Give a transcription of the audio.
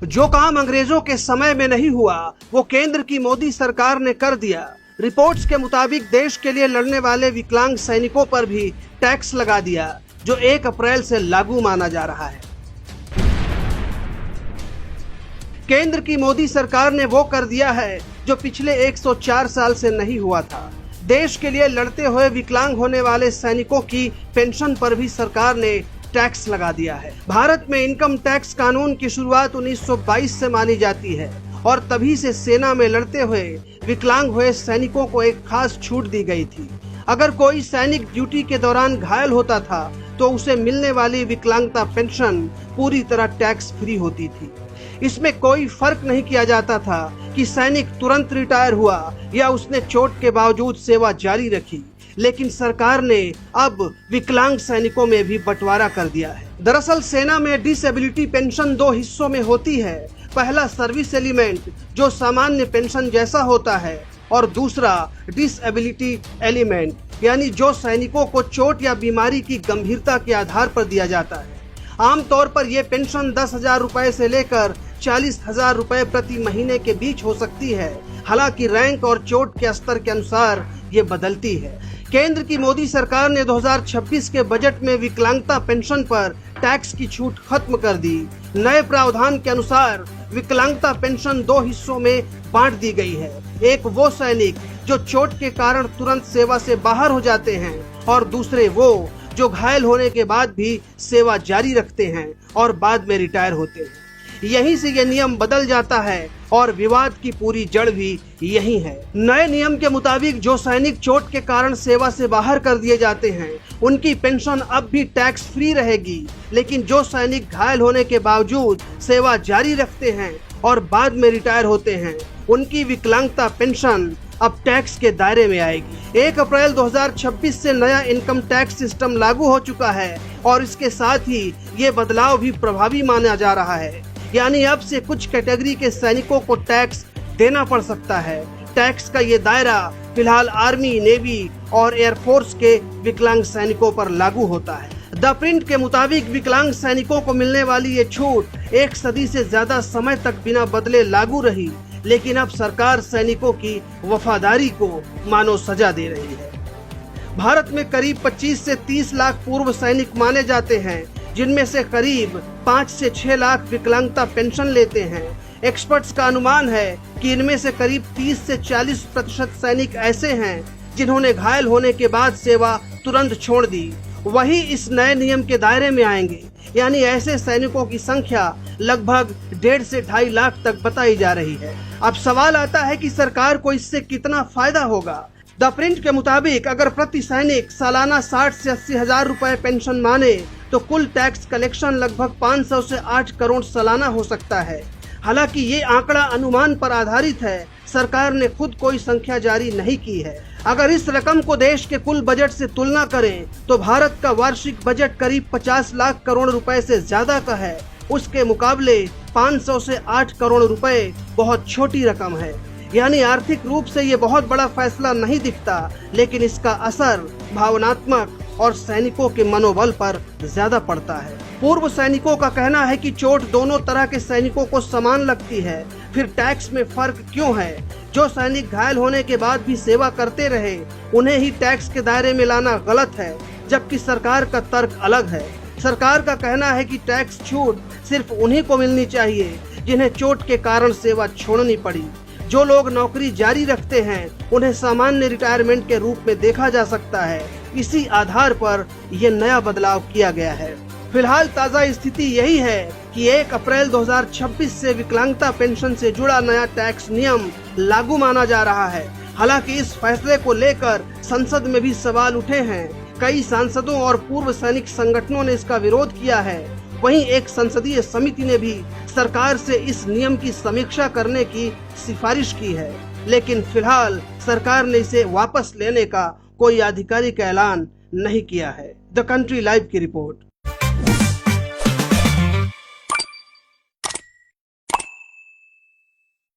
जो काम अंग्रेजों के समय में नहीं हुआ वो केंद्र की मोदी सरकार ने कर दिया। रिपोर्ट्स के मुताबिक देश के लिए लड़ने वाले विकलांग सैनिकों पर भी टैक्स लगा दिया, जो 1 अप्रैल से लागू माना जा रहा है। केंद्र की मोदी सरकार ने वो कर दिया है जो पिछले 104 साल से नहीं हुआ था। देश के लिए लड़ते हुए विकलांग होने वाले सैनिकों की पेंशन पर भी सरकार ने टैक्स लगा दिया है। भारत में इनकम टैक्स कानून की शुरुआत 1922 से मानी जाती है और तभी से सेना में लड़ते हुए विकलांग हुए सैनिकों को एक खास छूट दी गई थी। अगर कोई सैनिक ड्यूटी के दौरान घायल होता था तो उसे मिलने वाली विकलांगता पेंशन पूरी तरह टैक्स फ्री होती थी। इसमें कोई फर्क नहीं किया जाता था कि सैनिक तुरंत रिटायर हुआ या उसने चोट के बावजूद सेवा जारी रखी, लेकिन सरकार ने अब विकलांग सैनिकों में भी बंटवारा कर दिया है। दरअसल सेना में डिसेबिलिटी पेंशन 2 हिस्सों में होती है। पहला सर्विस एलिमेंट जो सामान्य पेंशन जैसा होता है और दूसरा डिसेबिलिटी एलिमेंट यानी जो सैनिकों को चोट या बीमारी की गंभीरता के आधार पर दिया जाता है। आमतौर पर यह पेंशन 10,000 रुपए से लेकर 40,000 रुपए प्रति महीने के बीच हो सकती है। हालांकि रैंक और चोट के स्तर के अनुसार ये बदलती है। केंद्र की मोदी सरकार ने 2026 के बजट में विकलांगता पेंशन पर टैक्स की छूट खत्म कर दी। नए प्रावधान के अनुसार विकलांगता पेंशन 2 हिस्सों में बांट दी गई है। एक वो सैनिक जो चोट के कारण तुरंत सेवा से बाहर हो जाते हैं और दूसरे वो जो घायल होने के बाद भी सेवा जारी रखते हैं और बाद में रिटायर होते हैं। यहीं से ये नियम बदल जाता है और विवाद की पूरी जड़ भी यही है। नए नियम के मुताबिक जो सैनिक चोट के कारण सेवा से बाहर कर दिए जाते हैं उनकी पेंशन अब भी टैक्स फ्री रहेगी, लेकिन जो सैनिक घायल होने के बावजूद सेवा जारी रखते हैं और बाद में रिटायर होते हैं उनकी विकलांगता पेंशन अब टैक्स के दायरे में आएगी। 1 अप्रैल 2026 से नया इनकम टैक्स सिस्टम लागू हो चुका है और इसके साथ ही ये बदलाव भी प्रभावी माना जा रहा है। यानी अब से कुछ कैटेगरी के सैनिकों को टैक्स देना पड़ सकता है। टैक्स का ये दायरा फिलहाल आर्मी, नेवी और एयरफोर्स के विकलांग सैनिकों पर लागू होता है। द प्रिंट के मुताबिक विकलांग सैनिकों को मिलने वाली ये छूट 1 सदी से ज्यादा समय तक बिना बदले लागू रही, लेकिन अब सरकार सैनिकों की वफादारी को मानो सजा दे रही है। भारत में करीब 25 से 30 लाख पूर्व सैनिक माने जाते हैं, जिनमें से करीब 5 से 6 लाख विकलांगता पेंशन लेते हैं। एक्सपर्ट्स का अनुमान है कि इनमें से करीब 30 से 40% सैनिक ऐसे हैं जिन्होंने घायल होने के बाद सेवा तुरंत छोड़ दी, वही इस नए नियम के दायरे में आएंगे। यानी ऐसे सैनिकों की संख्या लगभग 1.5 से 2.5 लाख तक बताई जा रही है। अब सवाल आता है कि सरकार को इससे कितना फायदा होगा। द प्रिंट के मुताबिक अगर प्रति सैनिक सालाना 60 से 80 हजार रुपए पेंशन माने तो कुल टैक्स कलेक्शन लगभग 500 से 8 करोड़ सालाना हो सकता है। हालांकि ये आंकड़ा अनुमान पर आधारित है, सरकार ने खुद कोई संख्या जारी नहीं की है। अगर इस रकम को देश के कुल बजट से तुलना करें तो भारत का वार्षिक बजट करीब 50 लाख करोड़ रुपए से ज्यादा का है। उसके मुकाबले 500 से 8 करोड़ रुपए बहुत छोटी रकम है। यानी आर्थिक रूप से ये बहुत बड़ा फैसला नहीं दिखता, लेकिन इसका असर भावनात्मक और सैनिकों के मनोबल पर ज्यादा पड़ता है। पूर्व सैनिकों का कहना है कि चोट दोनों तरह के सैनिकों को समान लगती है, फिर टैक्स में फर्क क्यों है? जो सैनिक घायल होने के बाद भी सेवा करते रहे उन्हें ही टैक्स के दायरे में लाना गलत है, जबकि सरकार का तर्क अलग है। सरकार का कहना है कि टैक्स छूट सिर्फ उन्हीं को मिलनी चाहिए जिन्हें चोट के कारण सेवा छोड़नी पड़ी। जो लोग नौकरी जारी रखते हैं उन्हें सामान्य रिटायरमेंट के रूप में देखा जा सकता है। इसी आधार पर यह नया बदलाव किया गया है। फिलहाल ताज़ा स्थिति यही है कि 1 अप्रैल 2026 से विकलांगता पेंशन से जुड़ा नया टैक्स नियम लागू माना जा रहा है। हालांकि इस फैसले को लेकर संसद में भी सवाल उठे हैं। कई सांसदों और पूर्व सैनिक संगठनों ने इसका विरोध किया है। वहीं एक संसदीय समिति ने भी सरकार से इस नियम की समीक्षा करने की सिफारिश की है, लेकिन फिलहाल सरकार ने इसे वापस लेने का कोई आधिकारिक ऐलान नहीं किया है। द कंट्री लाइव की रिपोर्ट।